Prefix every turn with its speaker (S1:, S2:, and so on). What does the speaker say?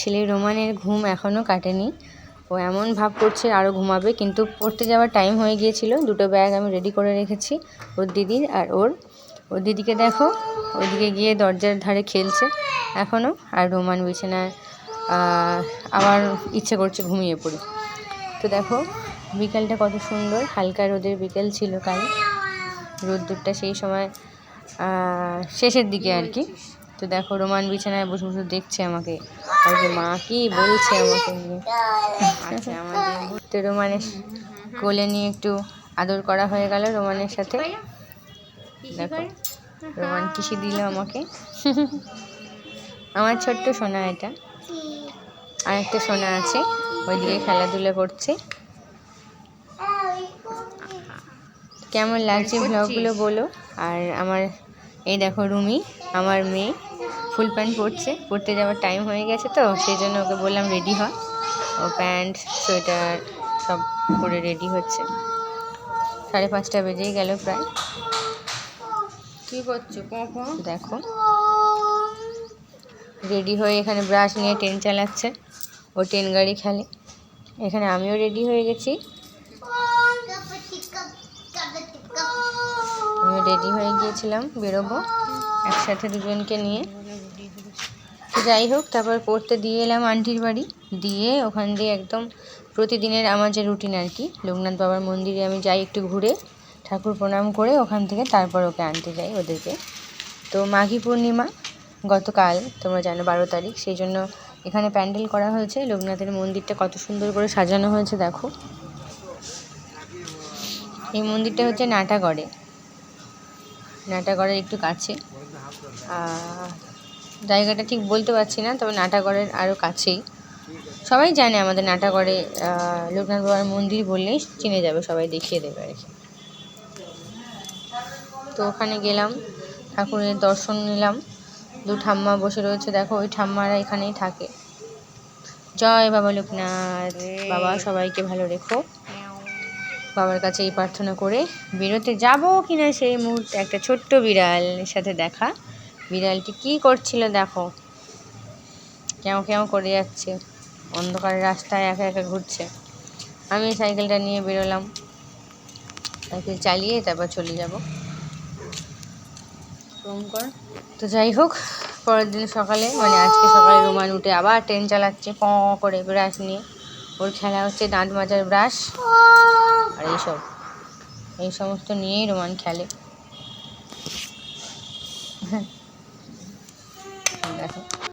S1: ছেলে রোমানের ঘুম এখনও কাটেনি। ও এমন ভাব করছে আরও ঘুমাবে, কিন্তু পড়তে যাওয়ার টাইম হয়ে গিয়েছিল। দুটো ব্যাগ আমি রেডি করে রেখেছি, ওর দিদির আর ওর দিদিকে দেখো ওইদিকে গিয়ে দরজার ধারে খেলছে এখনও। আর রোমান বিছানায় আবার ইচ্ছে করছে ঘুমিয়ে পড়ি। তো দেখো বিকালটা কত সুন্দর, হালকা রোদের বিকেল ছিল কাল। রোদ্দুরটা সেই সময় শেষের দিকে আর কি। তো দেখো রোমান বিছানায় বসে বসে দেখছে আমাকে, আর কি মা কি বলছে আমাকে নিয়ে। আচ্ছা আমাদের তো রোমানের কোলে নিয়ে একটু আদর করা হয়ে গেল রোমানের সাথে। দেখো রোমান কিসি দিল আমাকে। আমার ছোট্ট সোনা এটা। আর একটা সোনা আছে, ওইদিকে খেলাধুলা করছে। কেমন লাগছে ব্লগগুলো বলো। আর আমার এই দেখো রুমি, আমার মেয়ে ফুল প্যান্ট পরতে যাওয়ার টাইম হয়ে গেছে, তো সেই জন্য ওকে বললাম রেডি হ। ও প্যান্ট সোয়েটার সব পরে রেডি হচ্ছে। 5:30 বেজেই গেল প্রায়। কি করছো দেখো রেডি হয়ে এখানে ব্রাশ নিয়ে ট্রেন চালাচ্ছে। ও ট্রেন গাড়ি খেলে। এখানে আমিও রেডি হয়ে গেছি। আমি রেডি হয়ে গিয়েছিলাম, বেরোবো একসাথে দুজনকে নিয়ে। যাই হোক, তারপর পড়তে দিয়ে এলাম আন্টির বাড়ি। দিয়ে ওখান দিয়ে একদম প্রতিদিনের আমার যে রুটিন আর কি, লোকনাথ বাবার মন্দিরে আমি যাই একটু ঘুরে ঠাকুর প্রণাম করে ওখান থেকে তারপর ওকে আনতে যাই ওদেরকে। তো মাঘী পূর্ণিমা গতকাল, তোমরা জানো 12 তারিখ, সেই জন্য এখানে প্যান্ডেল করা হয়েছে। লোকনাথের মন্দিরটা কত সুন্দর করে সাজানো হয়েছে দেখো। এই মন্দিরটা হচ্ছে নাটাগড়ের একটু কাছে। জায়গাটা ঠিক বলতে পারছি না, তবে নাটাগড়ের আরও কাছেই। সবাই জানে আমাদের নাটাগড়ে লোকনাথ বাবার মন্দির বললেই চিনে যাবে, সবাই দেখিয়ে দেবে আর কি। তো ওখানে গেলাম, ঠাকুরের দর্শন নিলাম। 2 ঠাম্মা বসে রয়েছে দেখো, ওই ঠাম্মারা এখানেই থাকে। জয় বাবা লোকনাথ, বাবা সবাইকে ভালো রেখো। বাবার কাছে এই প্রার্থনা করে বেরোতে যাবো কিনা সেই মুহূর্তে একটা ছোট্ট বিড়ালের সাথে দেখা। বিড়ালটি কি করছিল দেখো, কেমন কেমন করে যাচ্ছে, অন্ধকারের রাস্তায় একা একা ঘুরছে। আমি সাইকেলটা নিয়ে বেরোলাম, সাইকেল চালিয়ে তারপর চলে যাব। তো যাই হোক, পরের দিন সকালে মানে আজকে সকালে রোমান উঠে আবার ট্রেন চালাচ্ছে প করে ব্রাশ নিয়ে। ওর খেলা হচ্ছে দাঁত মাজার ব্রাশ আর এই সমস্ত নিয়েই রোমান খেলে। দেখো